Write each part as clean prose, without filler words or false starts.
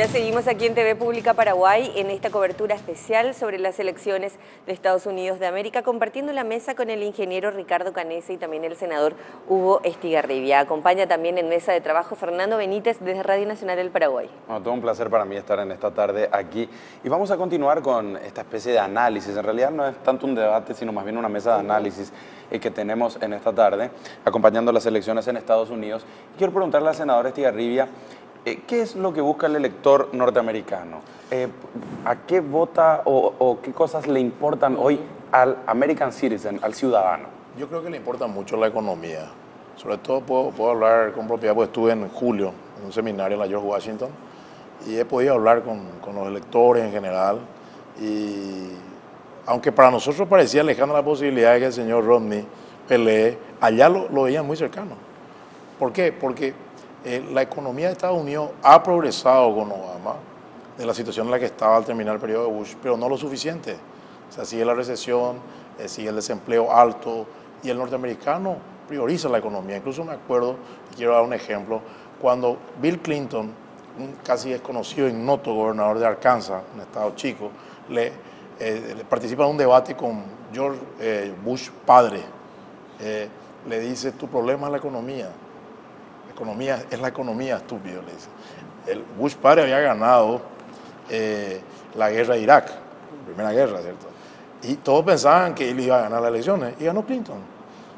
Ya seguimos aquí en TV Pública Paraguay en esta cobertura especial sobre las elecciones de Estados Unidos de América, compartiendo la mesa con el ingeniero Ricardo Canese y también el senador Hugo Estigarribia. Acompaña también en mesa de trabajo Fernando Benítez desde Radio Nacional del Paraguay. Bueno, todo un placer para mí estar en esta tarde aquí y vamos a continuar con esta especie de análisis. En realidad no es tanto un debate, sino más bien una mesa de análisis que tenemos en esta tarde, acompañando las elecciones en Estados Unidos. Y quiero preguntarle al senador Estigarribia, ¿qué es lo que busca el elector norteamericano? ¿A qué vota o qué cosas le importan hoy al American Citizen, al ciudadano? Yo creo que le importa mucho la economía. Sobre todo puedo hablar con propiedad, porque estuve en julio en un seminario en la George Washington y he podido hablar con los electores en general. Y aunque para nosotros parecía lejana la posibilidad de que el señor Romney pelee, allá lo veían muy cercano. ¿Por qué? Porque la economía de Estados Unidos ha progresado con Obama de la situación en la que estaba al terminar el periodo de Bush, pero no lo suficiente. O sea, sigue la recesión, sigue el desempleo alto y el norteamericano prioriza la economía. Incluso me acuerdo, y quiero dar un ejemplo, cuando Bill Clinton, un casi desconocido ignoto gobernador de Arkansas, un estado chico, le participa en un debate con George Bush padre, le dice: tu problema es la economía. Economía es la economía, estúpido, le dice. El Bush padre había ganado la guerra de Irak, la primera guerra, ¿cierto? Y todos pensaban que él iba a ganar las elecciones, y ganó Clinton,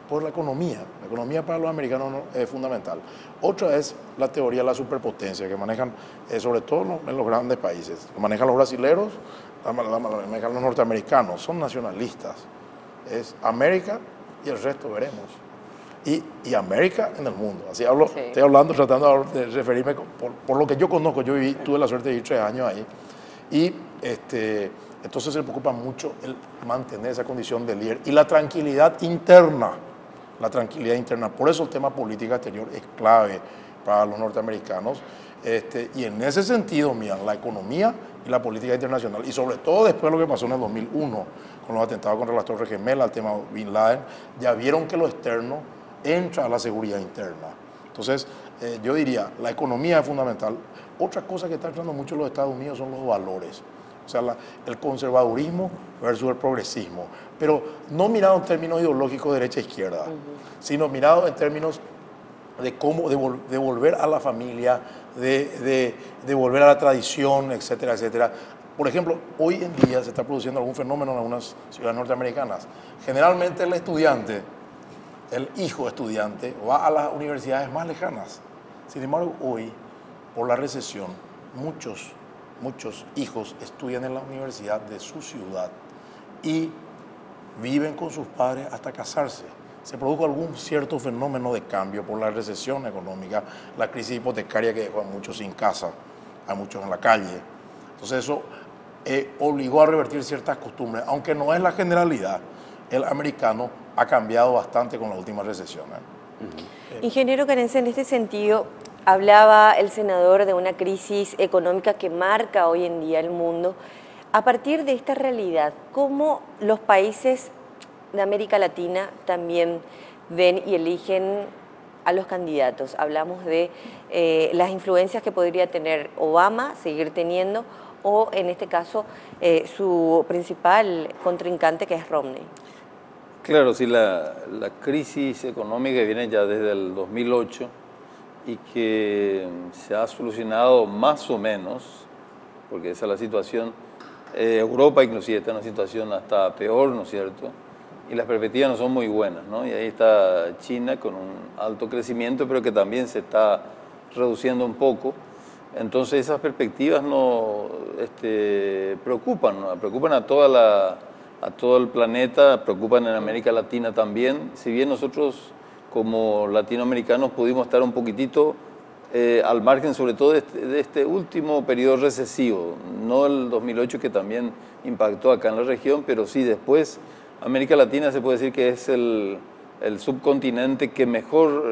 por la economía. La economía para los americanos es fundamental. Otra es la teoría de la superpotencia, que manejan sobre todo en los grandes países. Lo manejan los brasileños, la manejan los norteamericanos, son nacionalistas. Es América y el resto veremos. Y América en el mundo. Así hablo, sí. Estoy hablando, tratando de referirme por lo que yo conozco. Yo tuve la suerte de vivir 3 años ahí. Y entonces se le preocupa mucho el mantener esa condición de líder y la tranquilidad interna. La tranquilidad interna. Por eso el tema política exterior es clave para los norteamericanos. Y en ese sentido, mira, la economía y la política internacional, y sobre todo después de lo que pasó en el 2001, con los atentados contra las Torres Gemelas, el tema de Bin Laden, ya vieron que lo externo entra a la seguridad interna. Entonces, yo diría, la economía es fundamental. Otra cosa que está entrando mucho en los Estados Unidos son los valores. O sea, el conservadurismo versus el progresismo. Pero no mirado en términos ideológicos derecha-izquierda, sino mirado en términos de cómo devolver a la familia, de volver a la tradición, etcétera, etcétera. Por ejemplo, hoy en día se está produciendo algún fenómeno en algunas ciudades norteamericanas. Generalmente el estudiante, el hijo estudiante, va a las universidades más lejanas. Sin embargo, hoy, por la recesión, muchos hijos estudian en la universidad de su ciudad y viven con sus padres hasta casarse. Se produjo algún cierto fenómeno de cambio por la recesión económica, la crisis hipotecaria que dejó a muchos sin casa, a muchos en la calle. Entonces eso obligó a revertir ciertas costumbres, aunque no es la generalidad. El americano ha cambiado bastante con la última recesión. Ingeniero Canese, en este sentido, hablaba el senador de una crisis económica que marca hoy en día el mundo. A partir de esta realidad, ¿cómo los países de América Latina también ven y eligen a los candidatos? Hablamos de las influencias que podría tener Obama, seguir teniendo, o en este caso su principal contrincante, que es Romney. Claro, sí, la crisis económica que viene ya desde el 2008 y que se ha solucionado más o menos, porque esa es la situación. Europa inclusive está en una situación hasta peor, ¿no es cierto? Y las perspectivas no son muy buenas, ¿no? Y ahí está China con un alto crecimiento, pero que también se está reduciendo un poco. Entonces esas perspectivas preocupan, ¿no? Preocupan a todo el planeta, preocupan en América Latina también. Si bien nosotros como latinoamericanos pudimos estar un poquitito al margen, sobre todo de este último periodo recesivo, no el 2008 que también impactó acá en la región, pero sí después América Latina se puede decir que es el subcontinente que mejor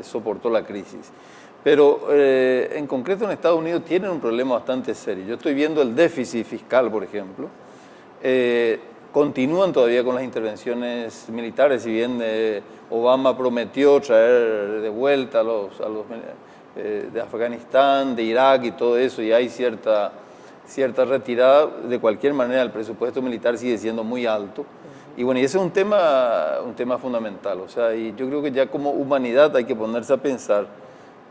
soportó la crisis. Pero en concreto en Estados Unidos tienen un problema bastante serio. Yo estoy viendo el déficit fiscal, por ejemplo. Continúan todavía con las intervenciones militares, si bien Obama prometió traer de vuelta a los de Afganistán, de Irak y todo eso, y hay cierta retirada. De cualquier manera, el presupuesto militar sigue siendo muy alto. Y bueno, y ese es un tema fundamental. O sea, y yo creo que ya como humanidad hay que ponerse a pensar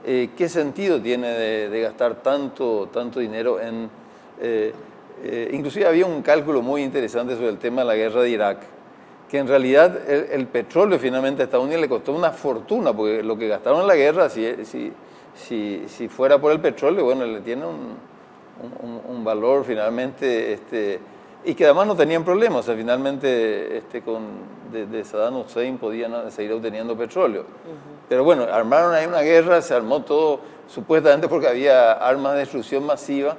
qué sentido tiene de gastar tanto dinero en... inclusive había un cálculo muy interesante sobre el tema de la guerra de Irak, que en realidad el petróleo finalmente a Estados Unidos le costó una fortuna, porque lo que gastaron en la guerra, si fuera por el petróleo, bueno, le tiene un valor finalmente, y que además no tenían problemas. O sea, finalmente de Saddam Hussein podían seguir obteniendo petróleo. Pero bueno, armaron ahí una guerra, se armó todo supuestamente porque había armas de destrucción masiva,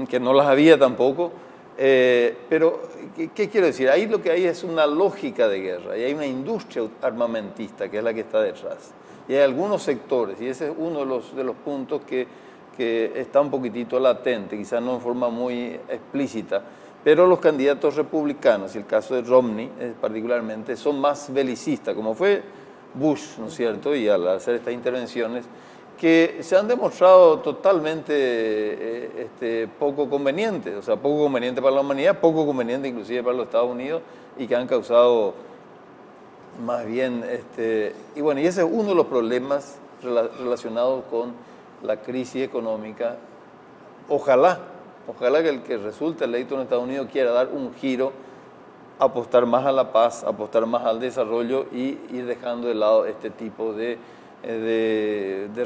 que no las había tampoco. Pero, ¿qué quiero decir? Ahí lo que hay es una lógica de guerra, y hay una industria armamentista que es la que está detrás. Y hay algunos sectores, y ese es uno de los puntos que está un poquitito latente, quizás no en forma muy explícita, pero los candidatos republicanos, y el caso de Romney particularmente, son más belicistas, como fue Bush, ¿no es cierto? Y al hacer estas intervenciones, que se han demostrado totalmente poco convenientes, o sea, poco conveniente para la humanidad, poco conveniente inclusive para los Estados Unidos, y que han causado más bien, y bueno, y ese es uno de los problemas relacionados con la crisis económica. Ojalá que el que resulte electo en Estados Unidos quiera dar un giro, apostar más a la paz, apostar más al desarrollo y ir dejando de lado este tipo de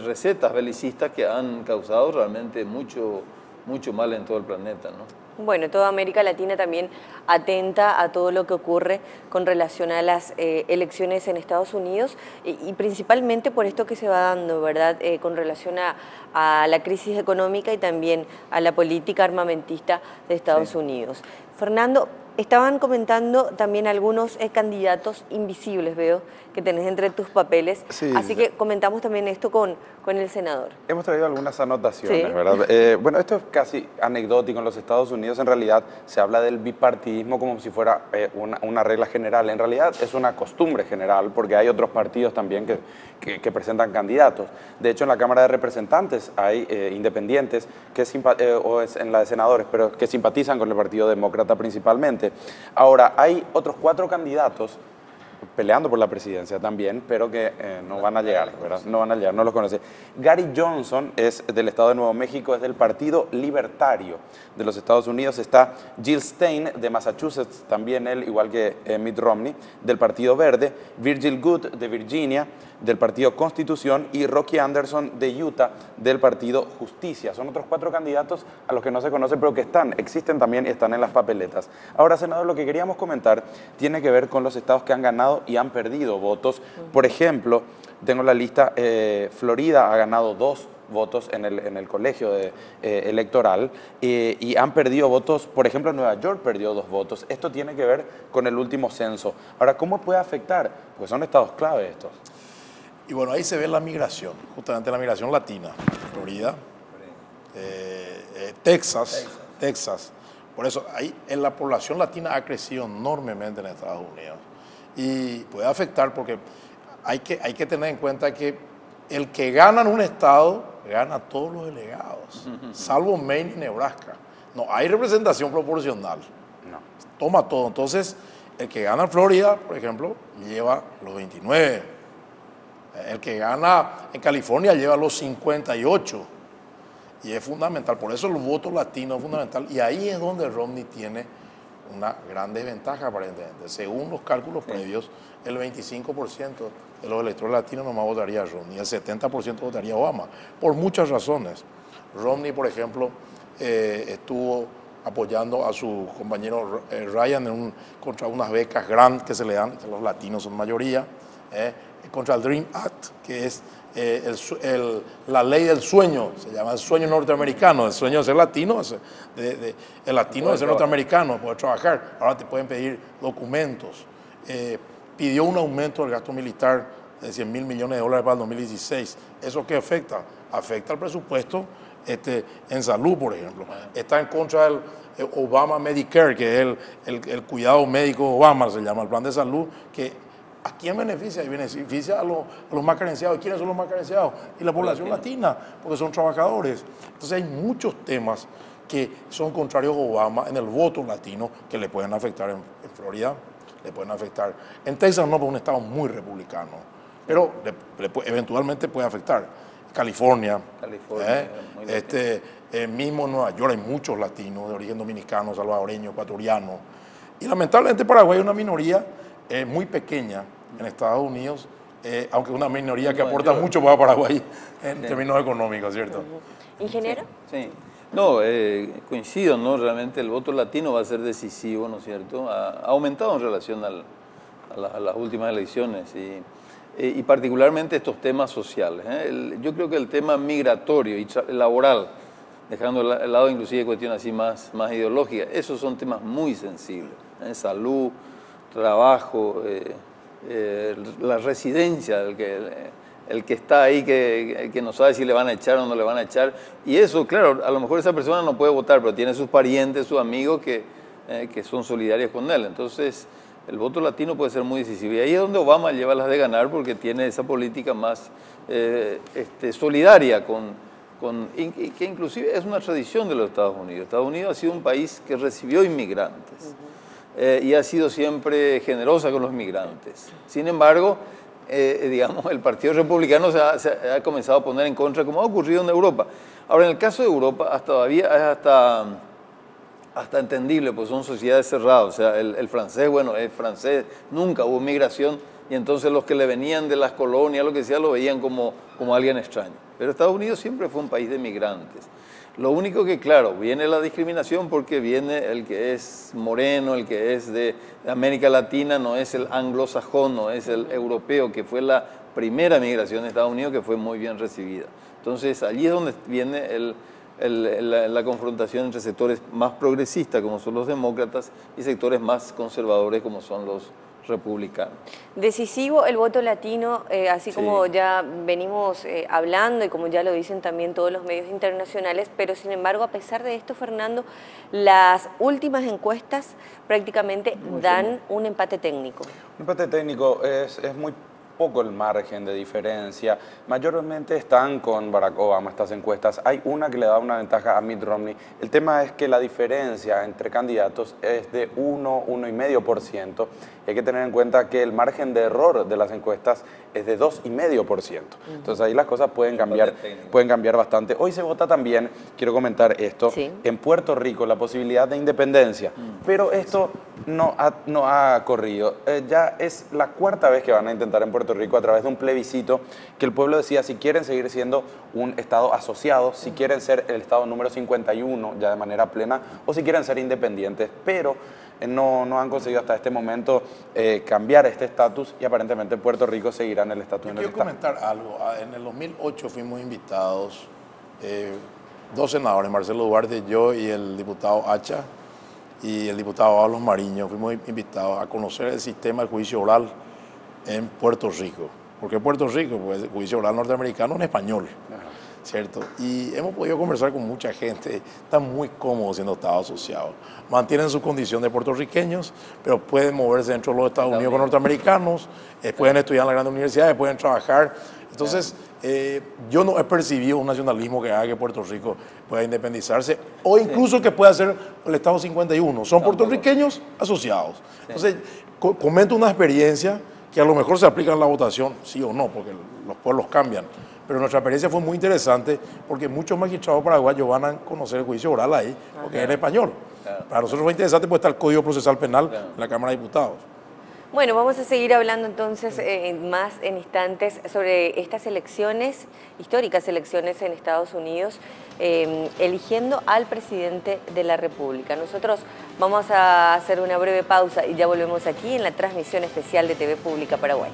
recetas belicistas que han causado realmente mucho mal en todo el planeta, ¿no? Bueno, toda América Latina también atenta a todo lo que ocurre con relación a las elecciones en Estados Unidos y principalmente por esto que se va dando, ¿verdad? Con relación a la crisis económica y también a la política armamentista de Estados Unidos. Fernando, estaban comentando también algunos candidatos invisibles, veo, que tenés entre tus papeles. Sí, así que comentamos también esto con el senador. Hemos traído algunas anotaciones, ¿verdad? Bueno, esto es casi anecdótico. En los Estados Unidos, en realidad, se habla del bipartidismo como si fuera una regla general. En realidad, es una costumbre general, porque hay otros partidos también que presentan candidatos. De hecho, en la Cámara de Representantes hay independientes, o en la de senadores, pero que simpatizan con el Partido Demócrata principalmente. Ahora, hay otros 4 candidatos peleando por la presidencia también, pero que no van a llegar, ¿verdad? No van a llegar, no los conoce. Gary Johnson es del estado de Nuevo México, es del Partido Libertario de los Estados Unidos. Está Jill Stein de Massachusetts, también él, igual que Mitt Romney, del Partido Verde. Virgil Goode de Virginia, del Partido Constitución, y Rocky Anderson de Utah, del Partido Justicia. Son otros 4 candidatos a los que no se conoce, pero que existen también y están en las papeletas. Ahora, senador, lo que queríamos comentar tiene que ver con los estados que han ganado y han perdido votos. Por ejemplo, tengo la lista, Florida ha ganado 2 votos en el colegio electoral y han perdido votos. Por ejemplo, Nueva York perdió 2 votos. Esto tiene que ver con el último censo. Ahora, ¿cómo puede afectar? Porque son estados clave estos. Y bueno, ahí se ve la migración, justamente la migración latina. Florida, Texas. Por eso, ahí la población latina ha crecido enormemente en Estados Unidos. Y puede afectar porque hay que tener en cuenta que el que gana en un estado, gana a todos los delegados, salvo Maine y Nebraska. No hay representación proporcional. No. Toma todo. Entonces, el que gana en Florida, por ejemplo, lleva los 29. El que gana en California lleva los 58. Y es fundamental. Por eso el voto latino es fundamental. Y ahí es donde Romney tiene una gran desventaja aparentemente. Según los cálculos previos, el 25% de los electores latinos nomás votaría a Romney, el 70% votaría a Obama, por muchas razones. Romney, por ejemplo, estuvo apoyando a su compañero Ryan contra unas becas grandes que se le dan, que los latinos son mayoría, contra el Dream Act, que es la ley del sueño, se llama el sueño norteamericano, el sueño de ser latino, el latino de ser norteamericano, poder trabajar. Ahora te pueden pedir documentos. Pidió un aumento del gasto militar de $100 mil millones para el 2016. ¿Eso qué afecta? Afecta al presupuesto en salud, por ejemplo. Está en contra del Obama Medicare, que es el cuidado médico Obama, se llama el plan de salud, que ¿A quién beneficia? Y beneficia a los más carenciados. ¿Y quiénes son los más carenciados? Y la población latina, porque son trabajadores. Entonces hay muchos temas que son contrarios a Obama en el voto latino que le pueden afectar en Florida, le pueden afectar. En Texas no, porque es un estado muy republicano, pero eventualmente puede afectar. California, mismo en Nueva York hay muchos latinos de origen dominicano, salvadoreño, ecuatoriano. Y lamentablemente Paraguay es una minoría muy pequeña en Estados Unidos, aunque una minoría que aporta mucho para Paraguay en términos económicos, ¿cierto? ¿Ingeniero? Sí. No, coincido, ¿no? Realmente el voto latino va a ser decisivo, ¿no es cierto? Ha aumentado en relación a las últimas elecciones y particularmente estos temas sociales. Yo creo que el tema migratorio y laboral, dejando al lado inclusive cuestiones así más ideológicas, esos son temas muy sensibles. Salud, trabajo, la residencia, el que está ahí, que no sabe si le van a echar o no le van a echar. Y eso, claro, a lo mejor esa persona no puede votar, pero tiene sus parientes, sus amigos que son solidarios con él. Entonces, el voto latino puede ser muy decisivo. Y ahí es donde Obama lleva las de ganar, porque tiene esa política más solidaria que inclusive es una tradición de los Estados Unidos. Estados Unidos ha sido un país que recibió inmigrantes y ha sido siempre generosa con los migrantes. Sin embargo, digamos, el Partido Republicano se ha comenzado a poner en contra, como ha ocurrido en Europa. Ahora, en el caso de Europa, todavía es hasta entendible, pues son sociedades cerradas. O sea, el francés, bueno, es francés, nunca hubo migración, y entonces los que le venían de las colonias, lo que sea, lo veían como alguien extraño. Pero Estados Unidos siempre fue un país de migrantes. Lo único que, claro, viene la discriminación porque viene el que es moreno, el que es de América Latina, no es el anglosajón, no es el europeo, que fue la primera migración de Estados Unidos que fue muy bien recibida. Entonces, allí es donde viene la confrontación entre sectores más progresistas, como son los demócratas, y sectores más conservadores, como son los republicanos. Decisivo el voto latino, así como ya venimos hablando y como ya lo dicen también todos los medios internacionales, pero sin embargo, a pesar de esto, Fernando, las últimas encuestas prácticamente dan un empate técnico. Un empate técnico es muy poco el margen de diferencia. Mayormente están con Barack Obama estas encuestas. Hay una que le da una ventaja a Mitt Romney. El tema es que la diferencia entre candidatos es de 1,5%. Hay que tener en cuenta que el margen de error de las encuestas es de 2,5%. Entonces ahí las cosas pueden cambiar bastante. Hoy se vota también, quiero comentar esto, en Puerto Rico la posibilidad de independencia. Pero esto no ha corrido. Ya es la cuarta vez que van a intentar en Puerto Rico a través de un plebiscito que el pueblo decida si quieren seguir siendo un estado asociado, si quieren ser el estado número 51 ya de manera plena o si quieren ser independientes, pero no han conseguido hasta este momento cambiar este estatus y aparentemente Puerto Rico seguirá en el estatus en el que está. Quiero comentar algo. En el 2008 fuimos invitados, dos senadores, Marcelo Duarte, yo y el diputado Hacha y el diputado Pablo Mariño, fuimos invitados a conocer el sistema de juicio oral en Puerto Rico. ¿Por qué Puerto Rico? Pues el juicio oral norteamericano en español, ¿cierto? Y hemos podido conversar con mucha gente, están muy cómodos siendo Estados asociados. Mantienen su condición de puertorriqueños, pero pueden moverse dentro de los Estados Unidos con norteamericanos, pueden estudiar en las grandes universidades, pueden trabajar. Entonces, yo no he percibido un nacionalismo que haga que Puerto Rico pueda independizarse o incluso que pueda ser el Estado 51. Son puertorriqueños asociados. Entonces, comento una experiencia que a lo mejor se aplica en la votación, sí o no, porque los pueblos cambian. Pero nuestra experiencia fue muy interesante porque muchos magistrados paraguayos van a conocer el juicio oral ahí, porque es en español. Para nosotros fue interesante porque está el Código Procesal Penal en la Cámara de Diputados. Bueno, vamos a seguir hablando entonces más en instantes sobre estas elecciones, históricas elecciones en Estados Unidos, eligiendo al presidente de la República. Nosotros vamos a hacer una breve pausa y ya volvemos aquí en la transmisión especial de TV Pública Paraguay.